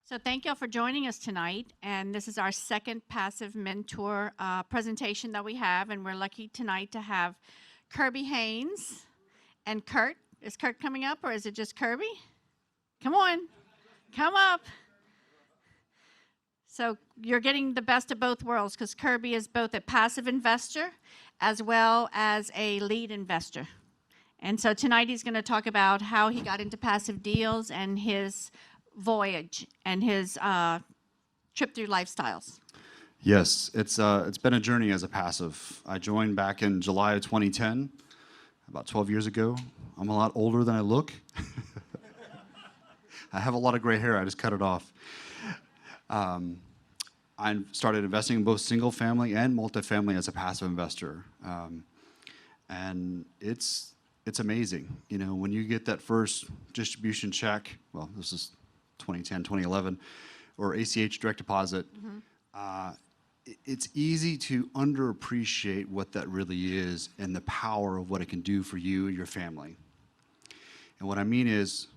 So thank y'all for joining us tonight, and this is our second Passive Mentor presentation that we have, and we're lucky tonight to have Kirby Haynes and Kirk. Is Kirk coming up, or is it just Kirby? Come on, come up. So you're getting the best of both worlds because Kirby is both a passive investor as well as a lead investor. And so tonight he's going to talk about how he got into passive deals and his voyage and his trip through lifestyles. Yes, it's been a journey as a passive. I joined back in July of 2010, about 12 years ago. I'm a lot older than I look. I have a lot of gray hair. I just cut it off. I started investing in both single family and multifamily as a passive investor. And it's amazing. You know, when you get that first distribution check, well, this is 2010, 2011, or ACH direct deposit, it's easy to underappreciate what that really is and the power of what it can do for you and your family. And what I mean is,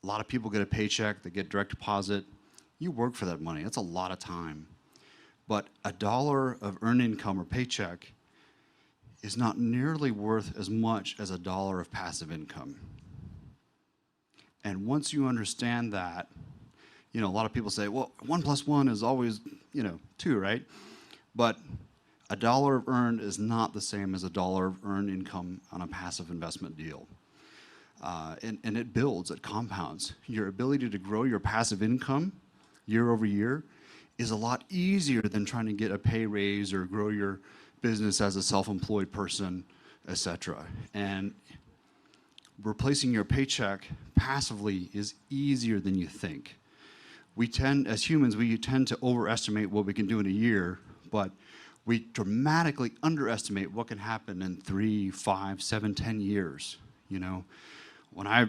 a lot of people get a paycheck, they get direct deposit. You work for that money. That's a lot of time. But $1 of earned income or paycheck is not nearly worth as much as $1 of passive income. And once you understand that, you know, a lot of people say, well, 1 + 1 is always, 2, right? But $1 of earned is not the same as $1 of earned income on a passive investment deal. And it builds, it compounds. Your ability to grow your passive income year over year is a lot easier than trying to get a pay raise or grow your business as a self-employed person, etc. And replacing your paycheck passively is easier than you think. As humans, we tend to overestimate what we can do in a year, but we dramatically underestimate what can happen in 3, 5, 7, 10 years. You know, when I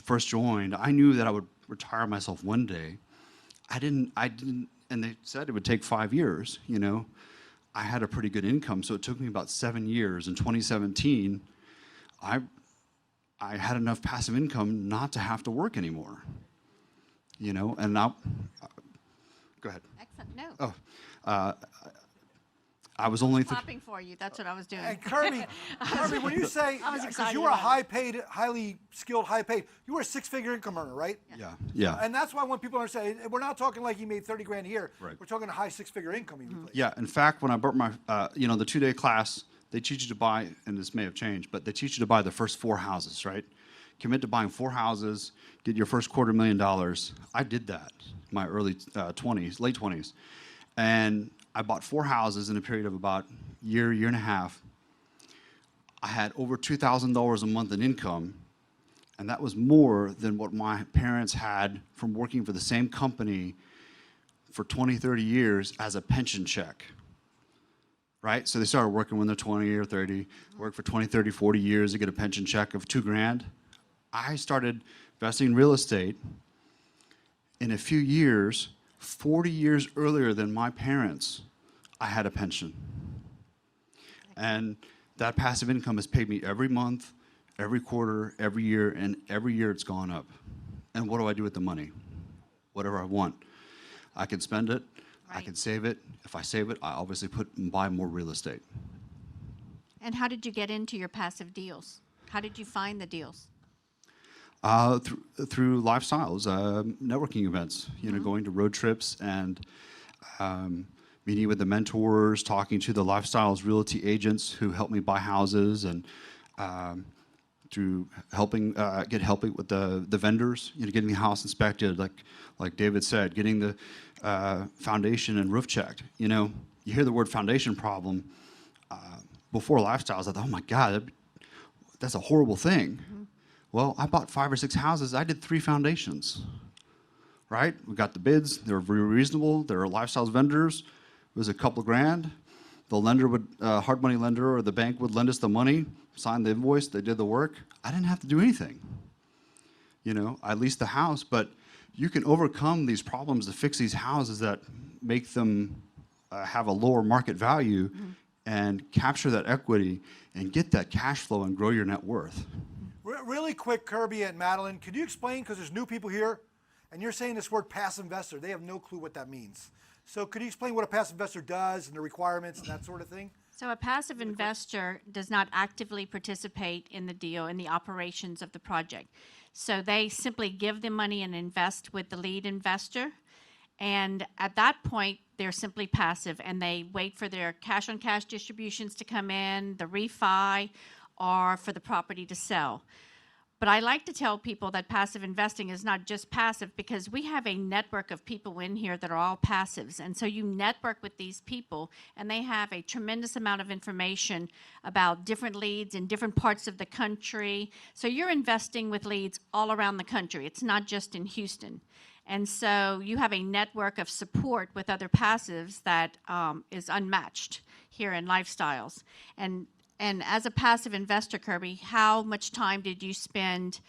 first joined, I knew that I would retire myself one day. I didn't, and they said it would take 5 years, you know. I had a pretty good income, so it took me about 7 years. In 2017, I had enough passive income not to have to work anymore, you know. And now, go ahead. Excellent. No. Oh, I was only clapping for you. That's what I was doing. And Kirby, when you say, because you were a highly skilled, high-paid, you were a six-figure income earner, right? Yeah. And that's why when people understand, we're not talking like you made 30 grand a year. Right. We're talking a high six-figure income. Yeah. In fact, when I bought my, the 2-day class, they teach you to buy, and this may have changed, but they teach you to buy the first 4 houses, right? Commit to buying 4 houses, get your first $250,000. I did that in my early 20s, late 20s. And I bought 4 houses in a period of about year and a half. I had over $2,000 a month in income, and that was more than what my parents had from working for the same company for 20, 30 years as a pension check. Right? So they started working when they're 20 or 30, work for 20, 30, 40 years to get a pension check of $2,000. I started investing in real estate in a few years, 40 years earlier than my parents. I had a pension. And that passive income has paid me every month, every quarter, every year, and every year it's gone up. And what do I do with the money? Whatever I want. I can spend it. Right. I can save it. If I save it, I obviously buy more real estate. And how did you get into your passive deals? How did you find the deals? Through lifestyles, networking events, going to road trips and meeting with the mentors, talking to the lifestyles realty agents who help me buy houses, and through helping with the vendors, getting the house inspected, like David said, getting the foundation and roof checked. You hear the word foundation problem. Before lifestyles, I thought, oh my God, that's a horrible thing. Mm-hmm. Well, I bought 5 or 6 houses. I did 3 foundations, right? We got the bids. They were very reasonable. They were lifestyles vendors. It was a couple of grand. The lender would, hard money lender or the bank would lend us the money, sign the invoice, they did the work. I didn't have to do anything. I leased the house, but you can overcome these problems to fix these houses that make them have a lower market value and capture that equity and get that cash flow and grow your net worth. Really quick, Kirby and Madeline, could you explain, because there's new people here, and you're saying this word passive investor. They have no clue what that means. So could you explain what a passive investor does and the requirements and that sort of thing? So a passive investor does not actively participate in the deal, in the operations of the project. So they simply give the money and invest with the lead investor. And at that point, they're simply passive, and they wait for their cash-on-cash distributions to come in, the refi, or for the property to sell. But I like to tell people that passive investing is not just passive, because we have a network of people in here that are all passives. And so you network with these people, and they have a tremendous amount of information about different leads in different parts of the country. So you're investing with leads all around the country. It's not just in Houston. And so you have a network of support with other passives that is unmatched here in Lifestyles. And as a passive investor, Kirby, how much time did you spend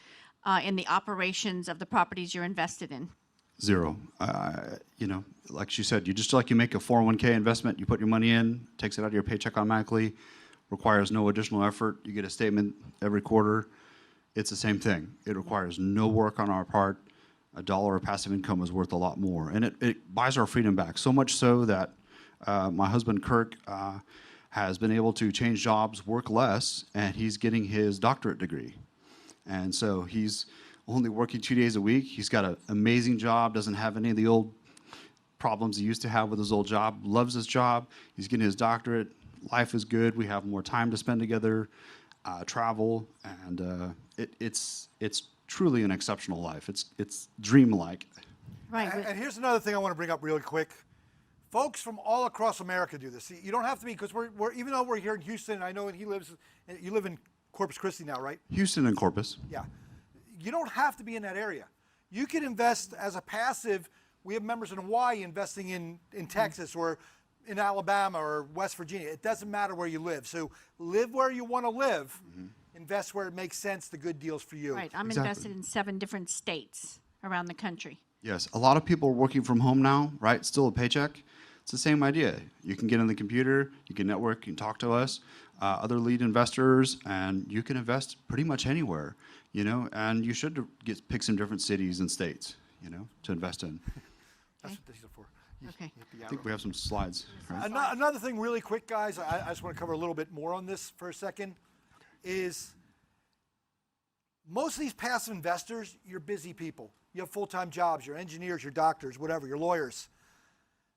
in the operations of the properties you're invested in? 0. You know, like she said, you make a 401k investment, you put your money in, takes it out of your paycheck automatically, requires no additional effort. You get a statement every quarter. It's the same thing. It requires no work on our part. $1 of passive income is worth a lot more. And it buys our freedom back, so much so that my husband, Kirk, has been able to change jobs, work less, and he's getting his doctorate degree. And so he's only working 2 days a week. He's got an amazing job, doesn't have any of the old problems he used to have with his old job, loves his job. He's getting his doctorate. Life is good. We have more time to spend together, travel, and it's truly an exceptional life. It's dreamlike. Right. And here's another thing I want to bring up really quick. Folks from all across America do this. See, you don't have to be, because we're even though we're here in Houston, I know you live in Corpus Christi now, right? Houston and Corpus. Yeah. You don't have to be in that area. You can invest as a passive. We have members in Hawaii investing in Texas or in Alabama or West Virginia. It doesn't matter where you live. So live where you want to live. Invest where it makes sense, the good deals for you. Right. I'm Exactly. invested in 7 different states around the country. Yes, a lot of people are working from home now, right? Still a paycheck. It's the same idea. You can get on the computer, you can network, you can talk to us, other lead investors, and you can invest pretty much anywhere, you know, and you should pick some different cities and states, you know, to invest in. That's what these are for. Okay. I think we have some slides. Right? Another thing really quick, guys, I just want to cover a little bit more on this for a second, is most of these passive investors, you're busy people. You have full-time jobs, you're engineers, you're doctors, whatever, you're lawyers.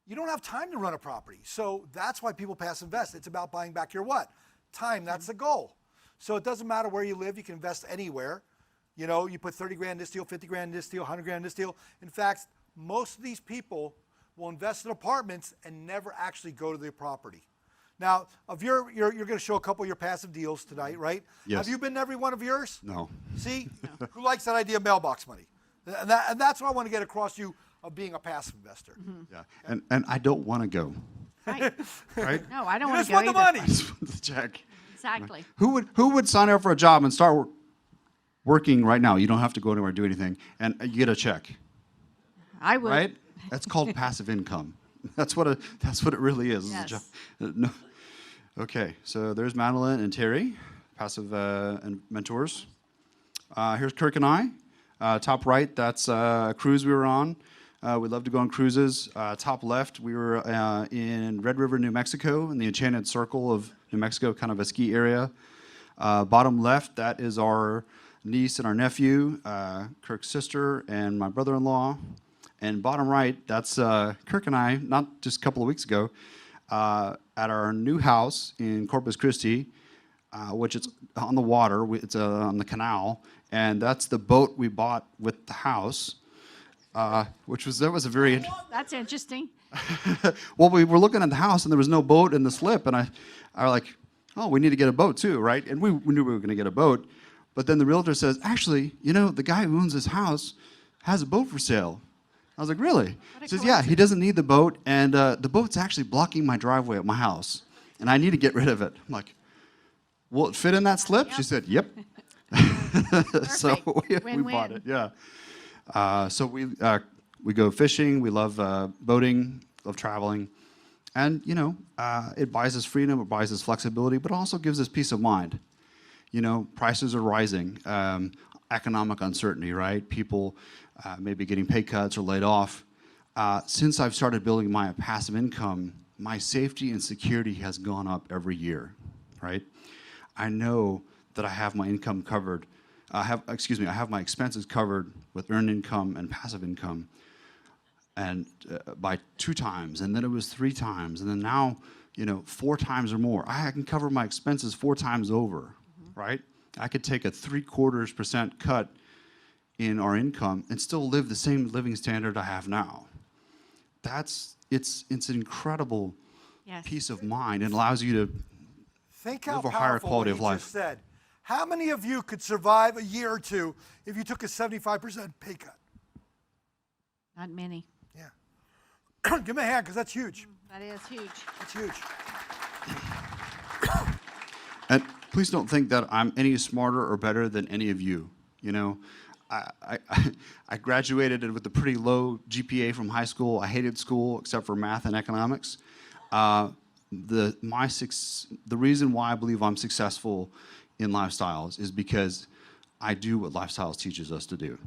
You don't have time to run a property. So that's why people passive invest. It's about buying back your what? Time, that's the goal. So it doesn't matter where you live, you can invest anywhere. You know, you put 30 grand in this deal, 50 grand in this deal, 100 grand in this deal. In fact, most of these people will invest in apartments and never actually go to the property. Now, you're going to show a couple of your passive deals tonight, right? Yes. Have you been to every one of yours? No. See? Who likes that idea of mailbox money? And that's what I want to get across to you of being a passive investor. Yeah, and I don't want to go, Right. right? No, I don't You want just to go want the either. money. I just want the check. Exactly. Who would sign up for a job and start working right now? You don't have to go anywhere, do anything, and you get a check, I would. right? That's called passive income. That's what it really is. It's a Yes. job. No. Okay, so there's Madeline and Terry, passive and mentors. Here's Kirk and I. Top right, that's a cruise we were on. We love to go on cruises. Top left, we were in Red River, New Mexico, in the Enchanted Circle of New Mexico, kind of a ski area. Bottom left, that is our niece and our nephew, Kirk's sister and my brother-in-law. And bottom right, that's Kirk and I, not just a couple of weeks ago, at our new house in Corpus Christi, which is on the water. It's on the canal. And that's the boat we bought with the house, that was a very... That's interesting. Well, we were looking at the house, and there was no boat in the slip, and I was like, oh, we need to get a boat too, right? And we knew we were going to get a boat. But then the realtor says, actually, you know, the guy who owns this house has a boat for sale. I was like, really? He says, yeah, he doesn't need the boat, and the boat's actually blocking my driveway at my house, and I need to get rid of it. I'm like, will it fit in that slip? Yep. She said, yep. So we bought it, yeah. So we go fishing, we love boating, love traveling, and, you know, it buys us freedom, it buys us flexibility, but also gives us peace of mind. You know, prices are rising. economic uncertainty, right? People maybe getting pay cuts or laid off. Since I've started building my passive income, my safety and security has gone up every year, right? I know that I have my income covered. I have my expenses covered with earned income and passive income, and by 2 times, and then it was 3 times, and then now, 4 times or more. I can cover my expenses 4 times over, right? I could take a 0.75% cut in our income and still live the same living standard I have now. It's an incredible peace of mind and allows you to Think how live a higher powerful quality what of you life. just said. How many of you could survive a year or two if you took a 75% pay cut? Not many. Yeah. Give me a hand, because that's huge. That is huge. That's huge. And please don't think that I'm any smarter or better than any of you. I graduated with a pretty low GPA from high school. I hated school except for math and economics. The reason why I believe I'm successful in lifestyles is because I do what lifestyles teaches us to do.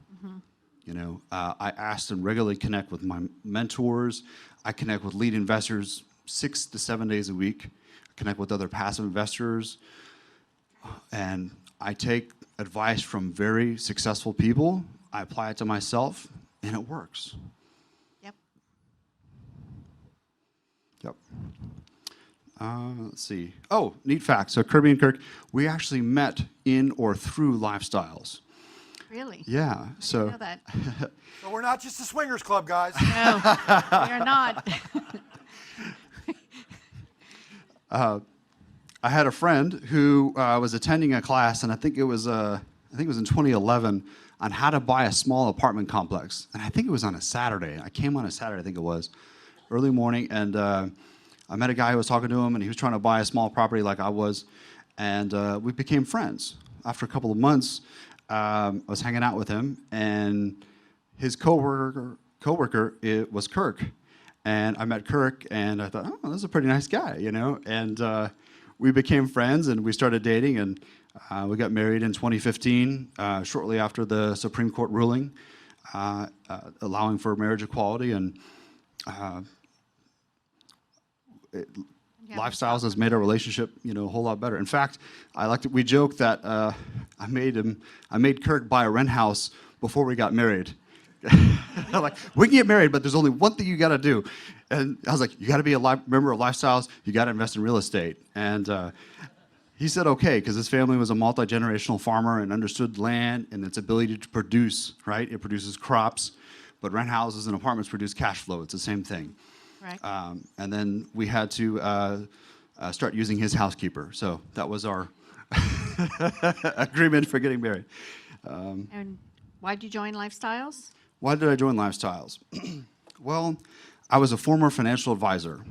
I ask and regularly connect with my mentors. I connect with lead investors 6 to 7 days a week. I connect with other passive investors. And I take advice from very successful people. I apply it to myself, and it works. Yep. Yep. Let's see. Oh, neat fact. So Kirby and Kirk, we actually met in or through lifestyles. Really? Yeah. So. I know that. So we're not just a swingers club, guys. No, we are not. I had a friend who was attending a class, and I think it was in 2011, on how to buy a small apartment complex. And I think it was on a Saturday. I came on a Saturday, I think it was, early morning, and I met a guy who was talking to him, and he was trying to buy a small property like I was, and we became friends. After a couple of months, I was hanging out with him, and his coworker it was Kirk. And I met Kirk, and I thought, oh, this is a pretty nice guy, and we became friends, and we started dating, and we got married in 2015, shortly after the Supreme Court ruling allowing for marriage equality, and lifestyles has made our relationship, a whole lot better. In fact, we joke that I made Kirk buy a rent house before we got married. Like, we can get married, but there's only one thing you got to do. And I was like, you got to be a member of Lifestyles. You got to invest in real estate. And he said okay, because his family was a multi-generational farmer and understood land and its ability to produce, right? It produces crops, but rent houses and apartments produce cash flow. It's the same thing. Right. And then we had to start using his housekeeper. So that was our agreement for getting married. And why'd you join Lifestyles? Why did I join Lifestyles? Well, I was a former financial advisor.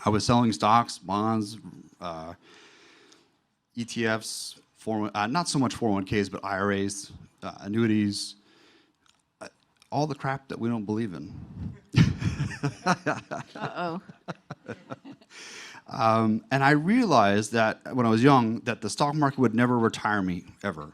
I was selling stocks, bonds, ETFs, not so much 401ks, but IRAs, annuities, all the crap that we don't believe in. Uh-oh. And I realized that when I was young, that the stock market would never retire me, ever.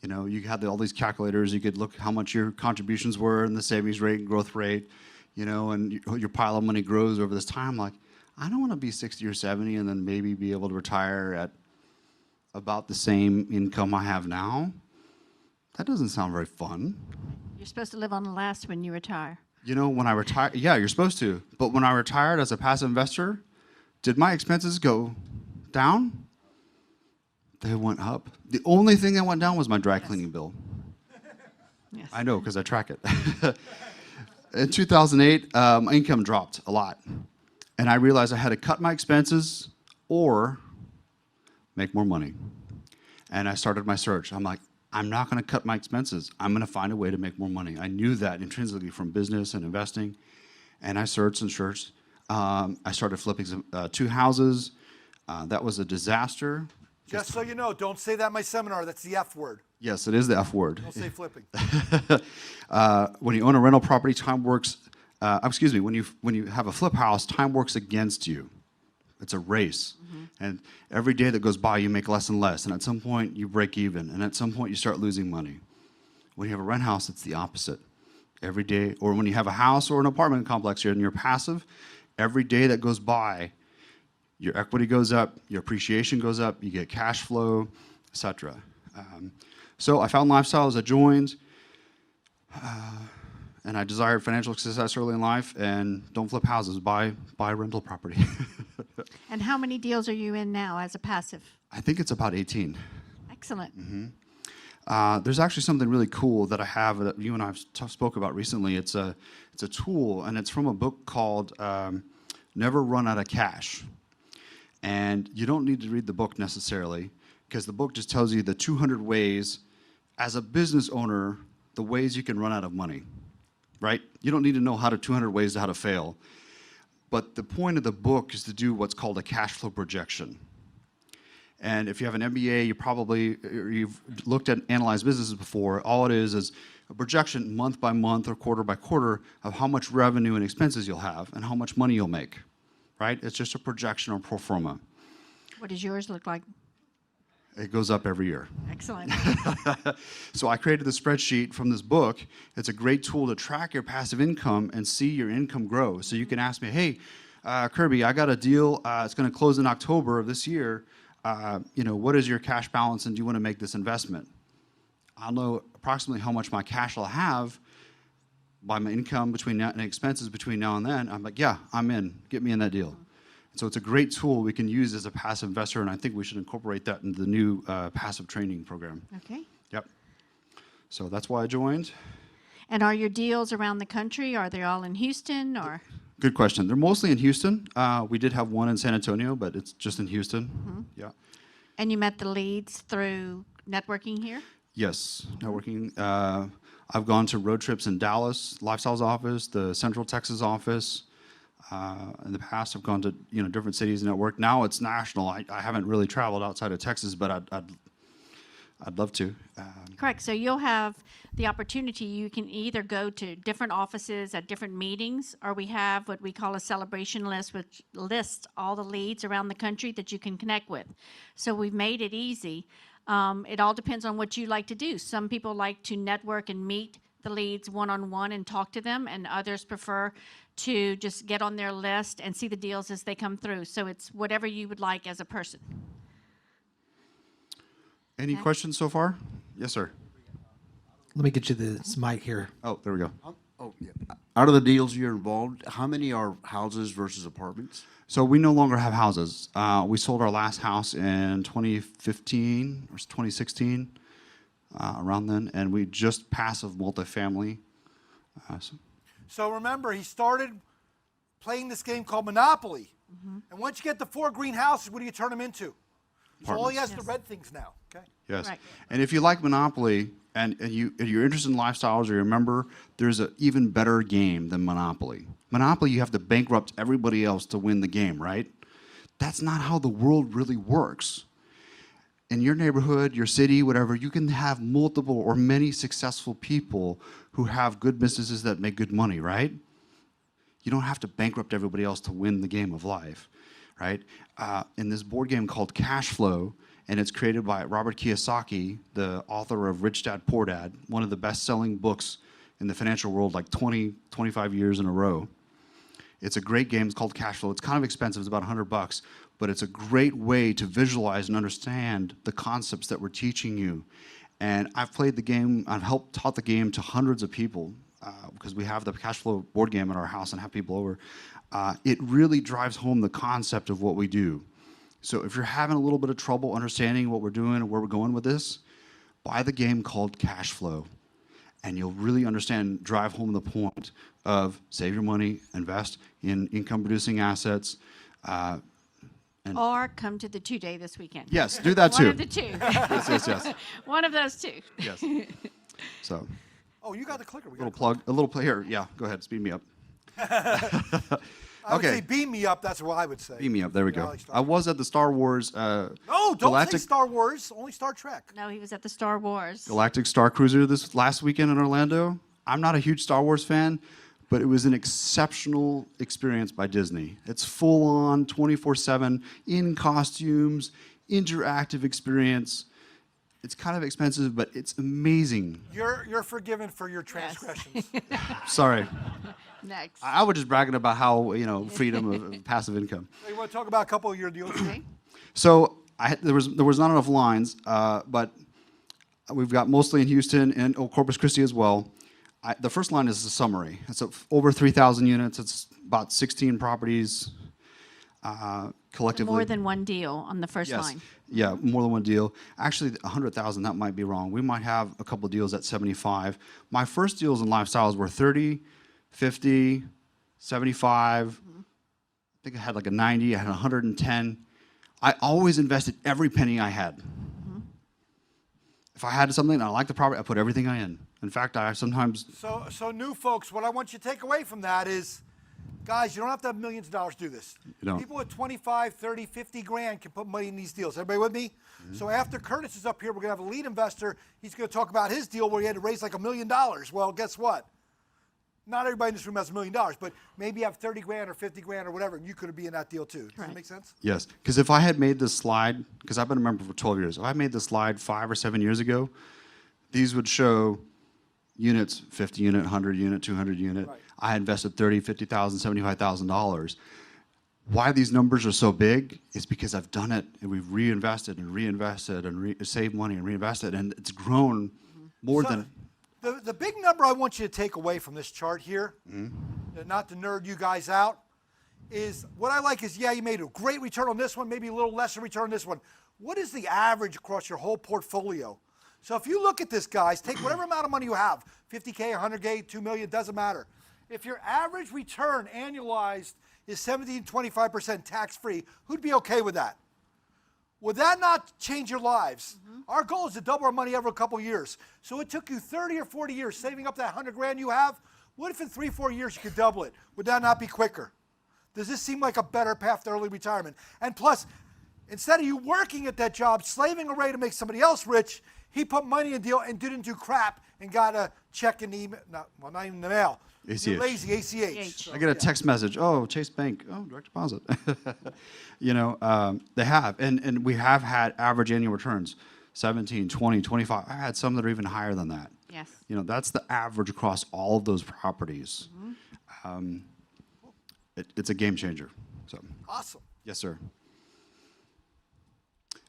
You had all these calculators. You could look how much your contributions were and the savings rate and growth rate, and your pile of money grows over this time. Like, I don't want to be 60 or 70 and then maybe be able to retire at about the same income I have now. That doesn't sound very fun. You're supposed to live on the last when you retire. When I retired, yeah, you're supposed to. But when I retired as a passive investor, did my expenses go down? They went up. The only thing that went down was my dry cleaning bill. Yes. I know, because I track it. In 2008, my income dropped a lot. And I realized I had to cut my expenses or make more money. And I started my search. I'm like, I'm not going to cut my expenses. I'm going to find a way to make more money. I knew that intrinsically from business and investing. And I searched and searched. I started flipping 2 houses. That was a disaster. Just so you know, don't say that in my seminar. That's the F word. Yes, it is the F word. Don't say flipping. When you own a rental property, time works. When you have a flip house, time works against you. It's a race. And every day that goes by, you make less and less. And at some point, you break even. And at some point, you start losing money. When you have a rent house, it's the opposite. Every day, or when you have a house or an apartment complex here and you're passive, every day that goes by, your equity goes up, your appreciation goes up, you get cash flow, etc. So I found lifestyle as I joined, and I desired financial success early in life. And don't flip houses, buy rental property. And how many deals are you in now as a passive? I think it's about 18. Excellent. There's actually something really cool that I have that you and I have spoke about recently. It's a tool, and it's from a book called Never Run Out of Cash. And you don't need to read the book necessarily, because the book just tells you the 200 ways, as a business owner, the ways you can run out of money, right? You don't need to know 200 ways to how to fail. But the point of the book is to do what's called a cash flow projection. And if you have an MBA, you've looked at analyzed businesses before. All it is a projection month by month or quarter by quarter of how much revenue and expenses you'll have and how much money you'll make, right? It's just a projection or pro forma. What does yours look like? It goes up every year. Excellent. So I created the spreadsheet from this book. It's a great tool to track your passive income and see your income grow. So you can ask me, hey, Kirby, I got a deal. It's going to close in October of this year. What is your cash balance, and do you want to make this investment? I'll know approximately how much my cash will have by my income between now and expenses between now and then. I'm like, yeah, I'm in. Get me in that deal. So it's a great tool we can use as a passive investor, and I think we should incorporate that into the new passive training program. Okay. Yep. So that's why I joined. And are your deals around the country? Are they all in Houston or? Good question. They're mostly in Houston. We did have one in San Antonio, but it's just in Houston. Yeah. And you met the leads through networking here? Yes, networking. I've gone to road trips in Dallas, Lifestyle's office, the Central Texas office. In the past, I've gone to different cities and network. Now it's national. I haven't really traveled outside of Texas, but I'd love to. Correct. So you'll have the opportunity. You can either go to different offices at different meetings, or we have what we call a celebration list, which lists all the leads around the country that you can connect with. So we've made it easy. It all depends on what you like to do. Some people like to network and meet the leads one-on-one and talk to them, and others prefer to just get on their list and see the deals as they come through. So it's whatever you would like as a person. Any questions so far? Yes, sir. Let me get you this mic here. Oh, there we go. Out of the deals you're involved, how many are houses versus apartments? So we no longer have houses. We sold our last house in 2015 or 2016, around then, and we just passive multifamily. So remember, he started playing this game called Monopoly. And once you get the 4 green houses, what do you turn them into? So all he has are the red things now. Okay. Yes. Right. And if you like Monopoly and you're interested in lifestyles, or you remember, there's an even better game than Monopoly. Monopoly, you have to bankrupt everybody else to win the game, right? That's not how the world really works. In your neighborhood, your city, whatever, you can have multiple or many successful people who have good businesses that make good money, right? You don't have to bankrupt everybody else to win the game of life, right? In this board game called Cash Flow, and it's created by Robert Kiyosaki, the author of Rich Dad, Poor Dad, one of the best-selling books in the financial world, like 20, 25 years in a row. It's a great game. It's called Cash Flow. It's kind of expensive. It's about $100, but it's a great way to visualize and understand the concepts that we're teaching you. And I've played the game. I've taught the game to hundreds of people because we have the Cash Flow board game at our house and have people over. It really drives home the concept of what we do. So if you're having a little bit of trouble understanding what we're doing and where we're going with this, buy the game called Cash Flow, and you'll really understand, drive home the point of save your money, invest in income-producing assets. Or come to the 2-day this weekend. Yes, do that too. One of the two. Yes. One of those two. Yes. So, Oh, you got the clicker. We a got little plug, a little play here. Yeah, go ahead, speed me up. I would Okay. say beam me up. That's what I would say. Beam me up. There we I go. like Star I was at the Star Wars No, don't say Star Wars. Only Star Trek. No, he was at the Star Wars. Galactic Star Cruiser this last weekend in Orlando. I'm not a huge Star Wars fan, but it was an exceptional experience by Disney. It's full on 24/7 in costumes, interactive experience. It's kind of expensive, but it's amazing. You're forgiven for your transgressions. Sorry. Next. I was just bragging about how, freedom of passive income. You want to talk about a couple of your deals? Okay. So there was not enough lines, but we've got mostly in Houston and Corpus Christi as well. The first line is a summary. It's over 3,000 units. It's about 16 properties collectively. More than one deal on the first Yes. line. Yeah, more than one deal. Actually, 100,000, that might be wrong. We might have a couple deals at 75. My first deals in lifestyles were 30, 50, 75. I think I had like a 90. I had 110. I always invested every penny I had. If I had something and I liked the property, I put everything I in. In fact, I sometimes... So new folks, what I want you to take away from that is, guys, you don't have to have millions of dollars to do this. You don't. People with 25, 30, 50 grand can put money in these deals. Everybody with me? So after Curtis is up here, we're going to have a lead investor. He's going to talk about his deal where he had to raise like $1 million. Well, guess what? Not everybody in this room has $1 million, but maybe you have 30 grand or 50 grand or whatever, and you could be in that deal too. Does that make sense? Yes, because if I had made this slide, because I've been a member for 12 years, if I made this slide 5 or 7 years ago, these would show units, 50 unit, 100 unit, 200 unit. Right. I invested $30,000, $50,000, $75,000. Why these numbers are so big is because I've done it, and we've reinvested and reinvested and saved money and reinvested, and it's grown more than... The big number I want you to take away from this chart here, not to nerd you guys out, is what I like is, yeah, you made a great return on this one, maybe a little lesser return on this one. What is the average across your whole portfolio? So if you look at this, guys, take whatever amount of money you have, 50K, 100K, 2 million, doesn't matter. If your average return annualized is 17, 25% tax-free, who'd be okay with that? Would that not change your lives? Our goal is to double our money every couple of years. So it took you 30 or 40 years saving up that 100 grand you have. What if in 3, 4 years you could double it? Would that not be quicker? Does this seem like a better path to early retirement? And plus, instead of you working at that job, slaving away to make somebody else rich, he put money in a deal and didn't do crap and got a check in the email, not even in the mail. ACH. You're lazy, ACH. I get a text message, oh, Chase Bank, oh, direct deposit. They have, and we have had average annual returns, 17, 20, 25. I've had some that are even higher than that. Yes. That's the average across all of those properties. It's a game changer. So, Awesome. yes, sir.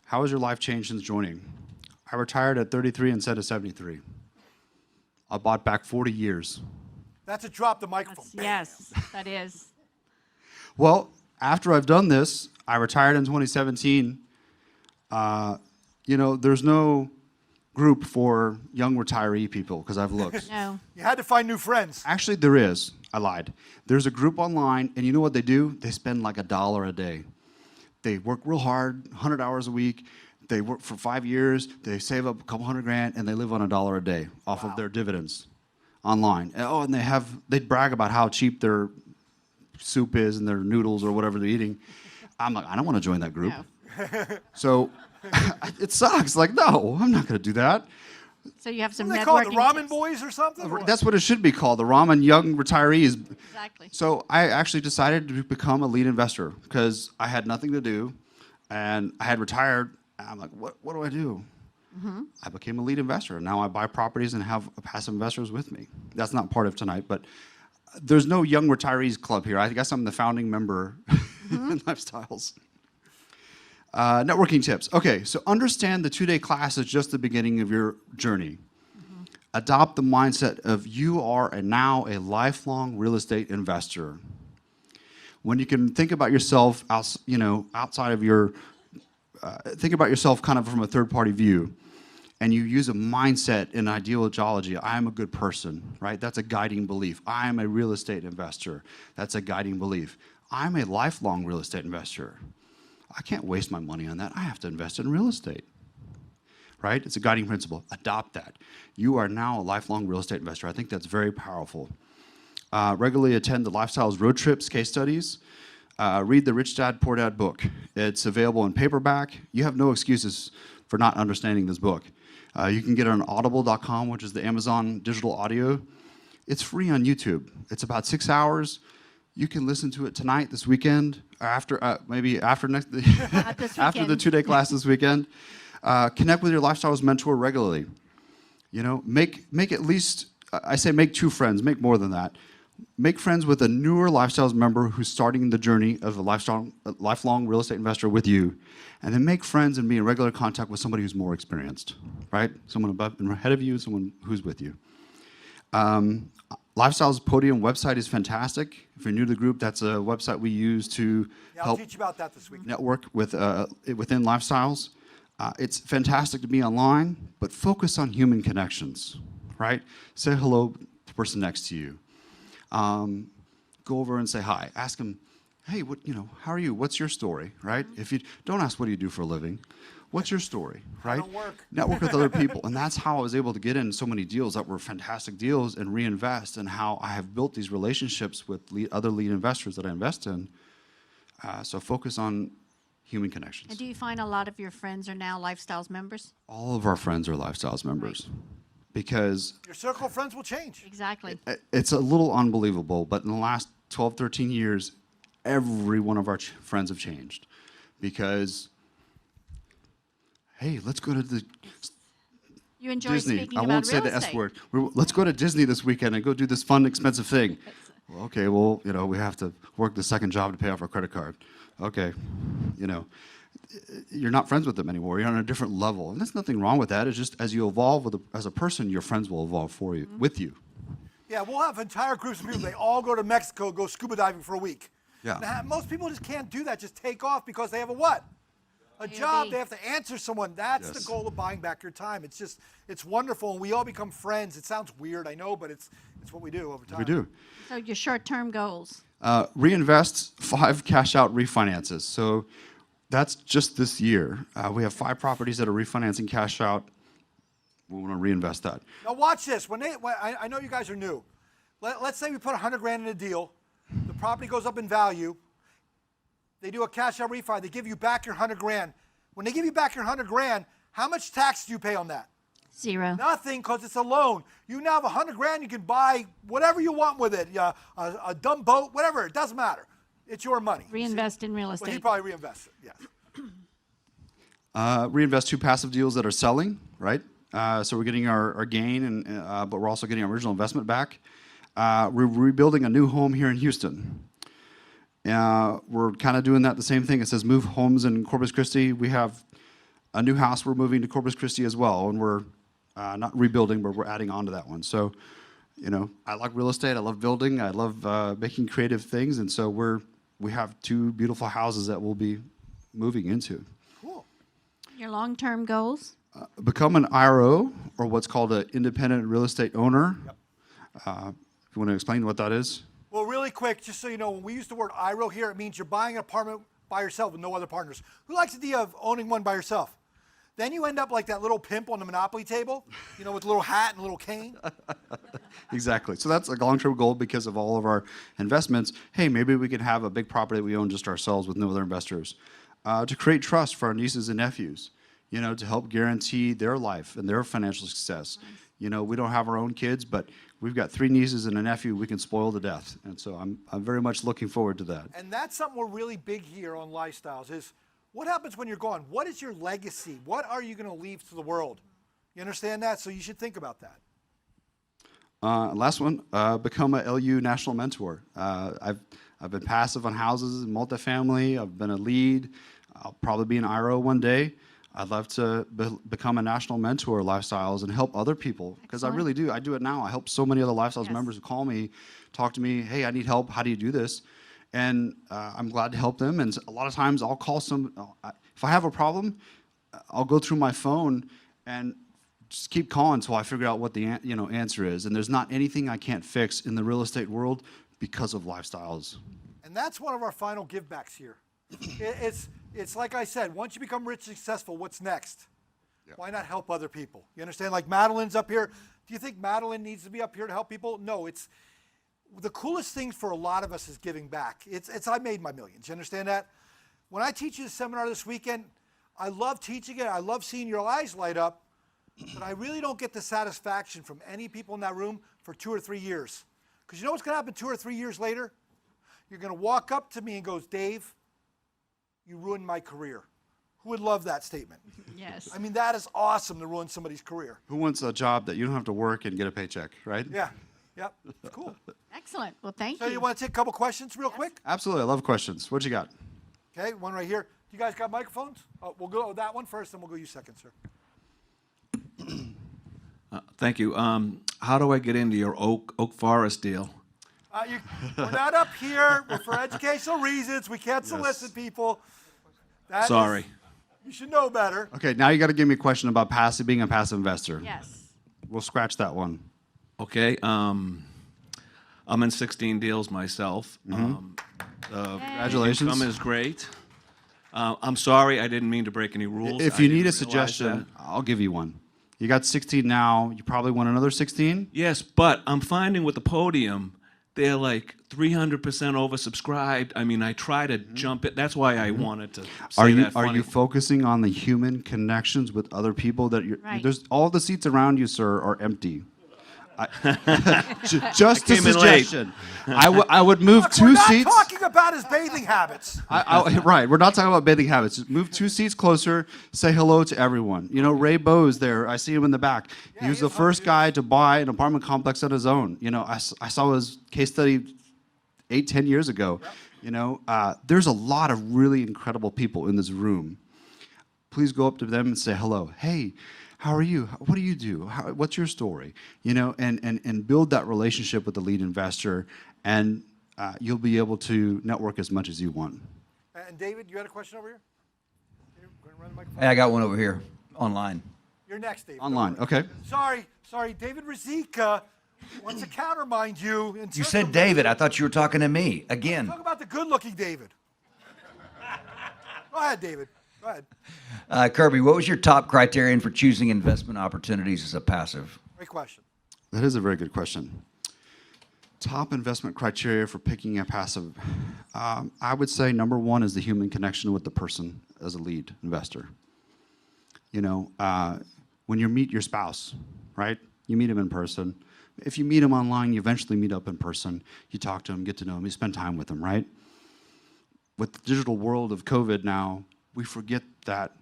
How has your life changed since joining? I retired at 33 instead of 73. I bought back 40 years. That's a drop the microphone. Yes, that is. Well, after I've done this, I retired in 2017. There's no group for young retiree people because I've looked. No. You had to find new friends. Actually, there is. I lied. There's a group online, and you know what they do? They spend like $1 a day. They work real hard, 100 hours a week. They work for 5 years. They save up a couple $100 grand, and they live on $1 a day off of their dividends online. And they brag about how cheap their soup is and their noodles or whatever they're eating. I'm like, I don't want to join that group. No. So it sucks. Like, no, I'm not going to do that. So you have some What do they call it, networking the ramen tips. boys or something? That's what it should be called, the Ramen Young Retirees. Exactly. So I actually decided to become a lead investor because I had nothing to do, and I had retired. And I'm like, what do I do? I became a lead investor, and now I buy properties and have passive investors with me. That's not part of tonight, but there's no young retirees club here. I guess I'm the founding member in Lifestyles. Networking tips. Okay, so understand the 2-day class is just the beginning of your journey. Adopt the mindset of you are now a lifelong real estate investor. When you can think about yourself, outside of your, think about yourself kind of from a third-party view, and you use a mindset and ideology. I am a good person, right? That's a guiding belief. I am a real estate investor. That's a guiding belief. I'm a lifelong real estate investor. I can't waste my money on that. I have to invest in real estate, right? It's a guiding principle. Adopt that. You are now a lifelong real estate investor. I think that's very powerful. Regularly attend the Lifestyles road trips, case studies. Read the Rich Dad, Poor Dad book. It's available in paperback. You have no excuses for not understanding this book. You can get it on audible.com, which is the Amazon digital audio. It's free on YouTube. It's about 6 hours. You can listen to it tonight, this weekend, or after maybe after next after the 2-day class this weekend. Connect with your lifestyles mentor regularly. You know, make at least, I say make 2 friends, make more than that. Make friends with a newer lifestyles member who's starting the journey of a lifelong real estate investor with you. And then make friends and be in regular contact with somebody who's more experienced, right? Someone above and ahead of you, someone who's with you. Lifestyles Podium website is fantastic. If you're new to the group, that's a website we use to I'll help teach you about that this week. network with within Lifestyles. It's fantastic to be online, but focus on human connections, right? Say hello to the person next to you. Go over and say hi. Ask them, hey, how are you? What's your story, right? If you don't ask, what do you do for a living? What's your story, right? don't work. Network with other people. And that's how I was able to get in so many deals that were fantastic deals and reinvest, and how I have built these relationships with other lead investors that I invest in. So focus on human connections. And do you find a lot of your friends are now Lifestyles members? All of our friends are Lifestyles members because Your circle of friends will change. Exactly. it's a little unbelievable, but in the last 12, 13 years, every one of our friends have changed because, hey, let's go to the You enjoy Disney. speaking I about won't say real the estate. S word. Let's go to Disney this weekend and go do this fun, expensive thing. Well, okay, well, we have to work the second job to pay off our credit card. Okay, you're not friends with them anymore. You're on a different level. And there's nothing wrong with that. It's just as you evolve as a person, your friends will evolve with you. Yeah, we'll have entire groups of people. They all go to Mexico, go scuba diving for a week. Yeah. Now, most people just can't do that. Just take off because they have a what? A job. They have to answer someone. That's the Yes. goal of buying back your time. It's wonderful, and we all become friends. It sounds weird, I know, but it's what we do over time. We do. So your short-term goals. Reinvest 5 cash out refinances. So that's just this year. We have 5 properties that are refinancing cash out. We want to reinvest that. Now watch this. I know you guys are new. Let's say we put $100,000 in a deal. The property goes up in value. They do a cash out refi. They give you back your $100,000. When they give you back your $100,000, how much tax do you pay on that? 0. Nothing, because it's a loan. You now have $100,000. You can buy whatever you want with it. A dumb boat, whatever. It doesn't matter. It's your money. Reinvest in real Well, he estate. probably reinvests it. Yes. Reinvest 2 passive deals that are selling, right? So we're getting our gain, but we're also getting our original investment back. We're rebuilding a new home here in Houston. We're kind of doing that the same thing. It says move homes in Corpus Christi. We have a new house we're moving to Corpus Christi as well, and we're not rebuilding, but we're adding on to that one. So, I like real estate. I love building. I love making creative things, and so we have 2 beautiful houses that we'll be moving into. Cool. Your long-term goals. Become an IRO, or what's called an independent real estate owner. Yep. If you want to explain what that is? Well, really quick, just so you know, when we use the word IRO here, it means you're buying an apartment by yourself with no other partners. Who likes the idea of owning one by yourself? Then you end up like that little pimp on the Monopoly table, with a little hat and a little cane. Exactly. So that's a long-term goal because of all of our investments. Hey, maybe we can have a big property that we own just ourselves with no other investors. To create trust for our nieces and nephews, to help guarantee their life and their financial success. We don't have our own kids, but we've got 3 nieces and a nephew we can spoil to death. And so I'm very much looking forward to that. And that's something we're really big here on Lifestyles is what happens when you're gone? What is your legacy? What are you going to leave to the world? You understand that? So you should think about that. Last one, become a LU national mentor. I've been passive on houses and multifamily. I've been a lead. I'll probably be an IRO one day. I'd love to become a national mentor of Lifestyles and help other people because I really do. I do it now. I help so many other Lifestyles members who call me, talk to me, hey, I need help. How do you do this? And I'm glad to help them. And a lot of times I'll call if I have a problem, I'll go through my phone and just keep calling until I figure out what the answer is. And there's not anything I can't fix in the real estate world because of Lifestyles. And that's one of our final givebacks here. It's like I said, once you become rich and successful, what's next? Yep. Why not help other people? You understand? Like Madeline's up here. Do you think Madeline needs to be up here to help people? No, it's the coolest thing for a lot of us is giving back. It's I made my millions. You understand that? When I teach you the seminar this weekend, I love teaching it. I love seeing your eyes light up but I really don't get the satisfaction from any people in that room for 2 or 3 years. Because you know what's going to happen 2 or 3 years later? You're going to walk up to me and goes, Dave, you ruined my career. Who would love that statement? Yes. I mean, that is awesome to ruin somebody's career. Who wants a job that you don't have to work and get a paycheck, right? Yeah, yep, cool. Excellent. Well, thank So you. you want to take a couple questions real quick? Absolutely. I love questions. What you got? Okay, one right here. You guys got microphones? Oh, we'll go with that one first, then we'll go you second, sir. Thank you. How do I get into your oak forest deal? We're not up here. We're for educational reasons. We can't solicit people. That is- Sorry. you should know better. Okay, now you got to give me a question about being a passive investor. Yes. We'll scratch that one. Okay. I'm in 16 deals myself. Congratulations. Income is great. I'm sorry, I didn't mean to break any rules. If I you didn't need a realize suggestion, that. I'll give you one. You got 16 now. You probably want another 16. Yes, but I'm finding with the podium, they're like 300% oversubscribed. I mean, I try to jump it. That's why I wanted to say that Are funny. you focusing on the human connections with other people that you're? Right. There's all the seats around you, sir, are empty. Just a came in late. suggestion. I would move Look, 2 we're not seats. talking about his bathing habits. Right, we're not talking about bathing habits. Just move 2 seats closer. Say hello to everyone. You know, Ray Bowe's there. I see him in the back. He was he the is first hungry. guy to buy an apartment complex on his own. You know, I saw his case study 8-10 years ago. You know, there's a lot of really incredible people in this room. Please go up to them and say hello. Hey, how are you? What do you do? What's your story? You know, and build that relationship with the lead investor, and you'll be able to network as much as you want. And David, you had a question over here? Here, go ahead and run the microphone. Hey, I got one over here online. You're next, David. Online, Don't worry. okay. Sorry, David Rizika wants to countermind you. You said David. I thought you were talking to me again. Talk about the good-looking David. Go ahead, David. Go ahead. Kirby, what was your top criterion for choosing investment opportunities as a passive? Great question. That is a very good question. Top investment criteria for picking a passive. I would say number one is the human connection with the person as a lead investor. You know, when you meet your spouse, right? You meet him in person. If you meet him online, you eventually meet up in person. You talk to him, get to know him, you spend time with him, right? With the digital world of COVID now, we forget that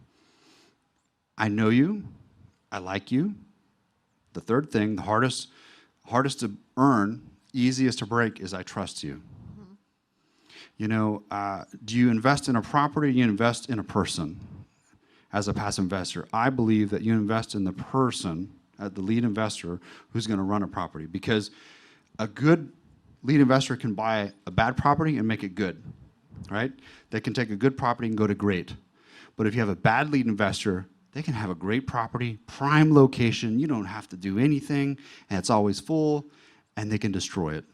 I know you, I like you. The third thing, the hardest to earn, easiest to break, is I trust you. Mm-hmm. You know, do you invest in a property or you invest in a person as a passive investor? I believe that you invest in the person, the lead investor, who's going to run a property. Because a good lead investor can buy a bad property and make it good, right? They can take a good property and go to great. But if you have a bad lead investor, they can have a great property, prime location, you don't have to do anything, and it's always full, and they can destroy it.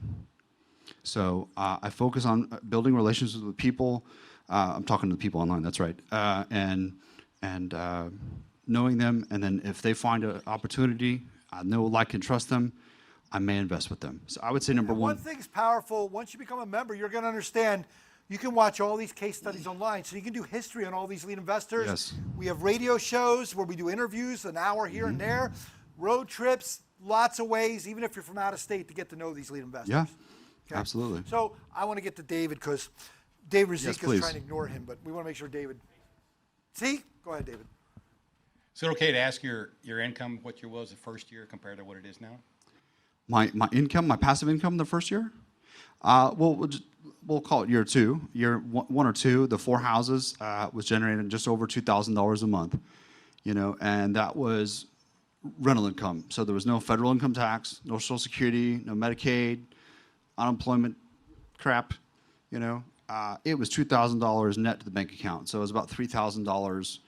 So I focus on building relationships with people. I'm talking to the people online, that's right. And knowing them, and then if they find an opportunity, I know, like, and trust them, I may invest with them. So I would say number And one. one thing's powerful. Once you become a member, you're going to understand. You can watch all these case studies online, so you can do history on all these lead investors. Yes. We have radio shows where we do interviews, an hour here and there, road trips, lots of ways, even if you're from out of state, to get to know these lead investors. Yeah, Okay? absolutely. So I want to get to David because Dave Rizika is please. trying to ignore him, but we want to make sure David. See? Go ahead, David. Is it okay to ask your income, what your was the first year compared to what it is now? My income, my passive income the first year? We'll call it year two. Year one or two, the 4 houses was generating just over $2,000 a month, you know, and that was rental income. So there was no federal income tax, no Social Security, no Medicaid, unemployment crap, you know. It was $2,000 net to the bank account. So it was about $3,000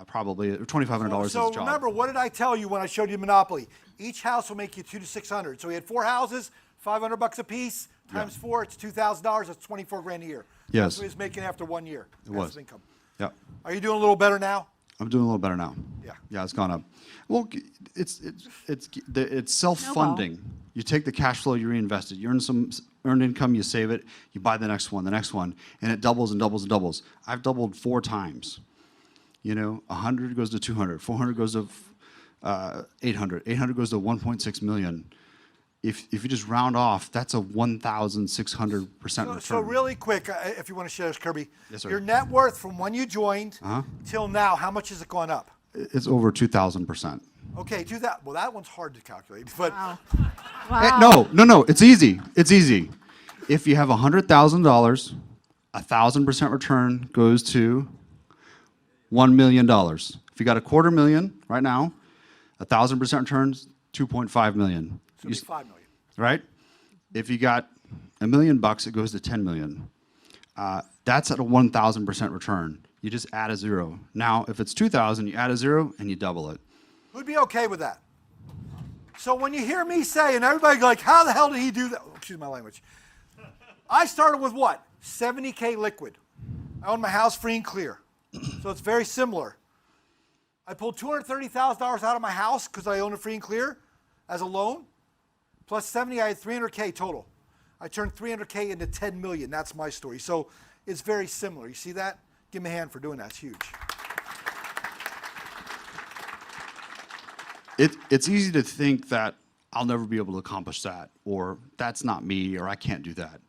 probably, or $2,500 as a So job. remember, what did I tell you when I showed you Monopoly? Each house will make you $200 to $600. So we had 4 houses, $500 a piece, times 4, it's $2,000. That's 24 grand a year. Yes. That's what he was making after 1 year. It was. Passive income. Yeah. Are you doing a little better now? I'm doing a little better now. Yeah. Yeah, it's gone up. Well, it's self-funding. You take the cash flow, you reinvest it. You earn some earned income, you save it, you buy the next one, and it doubles and doubles and doubles. I've doubled 4 times. You know, 100 goes to 200, 400 goes to 800. 800 goes to 1.6 million. If you just round off, that's a 1,600% return. So really quick, if you want to share this, Kirby. Yes, sir. Your net worth from when you joined till now, how much has it gone up? It's over 2,000%. Okay, do that. Well, that one's hard to calculate, but Wow. No, it's easy. It's easy. If you have $100,000, 1,000% return goes to $1 million. If you got $250,000 right now, 1,000% returns $2.5 million. it'll be 5 million. Right? If you got $1 million, it goes to 10 million. That's at a 1,000% return. You just add a zero. Now, if it's 2,000, you add a zero and you double it. Who'd be okay with that? So when you hear me say, and everybody like, how the hell did he do that? Oh, excuse my language. I started with what? 70K liquid. I own my house free and clear. So it's very similar. I pulled $230,000 out of my house because I own it free and clear as a loan. Plus 70, I had 300K total. I turned 300K into 10 million. That's my story. So it's very similar. You see that? Give me a hand for doing that. It's huge. It's easy to think that I'll never be able to accomplish that, or that's not me, or I can't do that.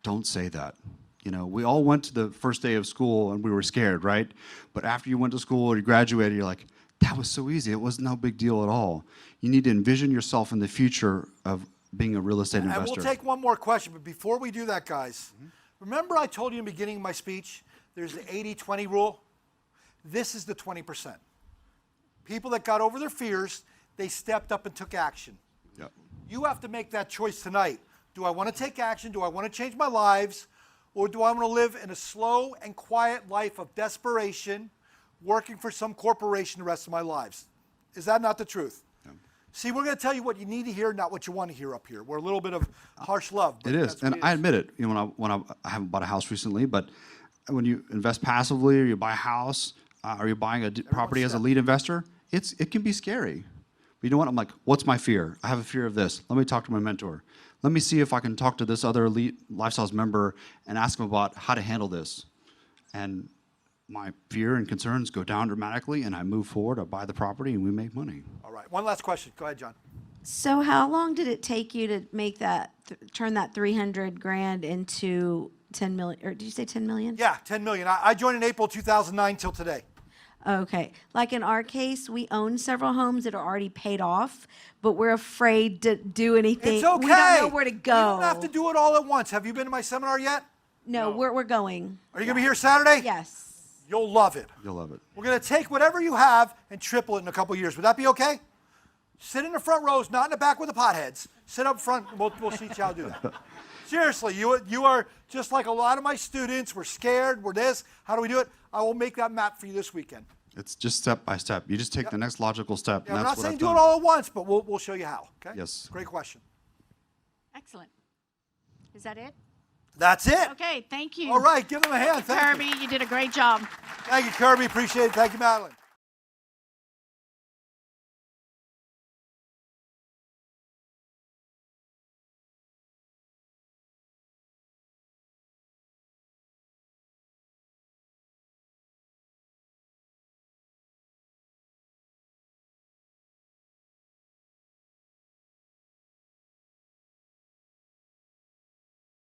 Don't say that. You know, we all went to the first day of school and we were scared, right? But after you went to school or you graduated, you're like, that was so easy. It was no big deal at all. You need to envision yourself in the future of being a real estate investor. And we'll take one more question, but before we do that, guys, remember I told you in the beginning of my speech, there's the 80-20 rule? This is the 20%. People that got over their fears, they stepped up and took action. Yep. You have to make that choice tonight. Do I want to take action? Do I want to change my lives? Or do I want to live in a slow and quiet life of desperation, working for some corporation the rest of my lives? Is that not the truth? Yeah. See, we're going to tell you what you need to hear, not what you want to hear up here. We're a little bit of harsh love. But It is, that's what and I admit it. You know, when I haven't bought a house recently, but when you invest passively, or you buy a house, or you're buying a property as a lead investor, it can be scary. But you know what? I'm like, what's my fear? I have a fear of this. Let me talk to my mentor. Let me see if I can talk to this other elite lifestyles member and ask them about how to handle this. And my fear and concerns go down dramatically, and I move forward. I buy the property, and we make money. All right. One last question. Go ahead, John. So how long did it take you to make that, turn that 300 grand into 10 million, or did you say 10 million? Yeah, 10 million. I joined in April 2009 till today. Okay. Like in our case, we own several homes that are already paid off, but we're afraid to do anything. It's okay. We don't know where to go. You don't have to do it all at once. Have you been to my seminar yet? No, we're going. Are you going to be here Saturday? Yes. You'll love it. You'll love it. We're going to take whatever you have and triple it in a couple of years. Would that be okay? Sit in the front rows, not in the back with the potheads. Sit up front, and we'll teach you how to do that. Seriously, you are just like a lot of my students. We're scared. We're this. How do we do it? I will make that map for you this weekend. It's just step by step. You just take the next logical step. Yeah, and I'm that's not what saying I've do done. it all at once, but we'll show you how. Okay? Yes. Great question. Excellent. Is that it? That's it. Okay, thank you. All right, give them a hand. Thank you. Kirby, you did a great job. Thank you, Kirby. Appreciate it. Thank you, Madeline.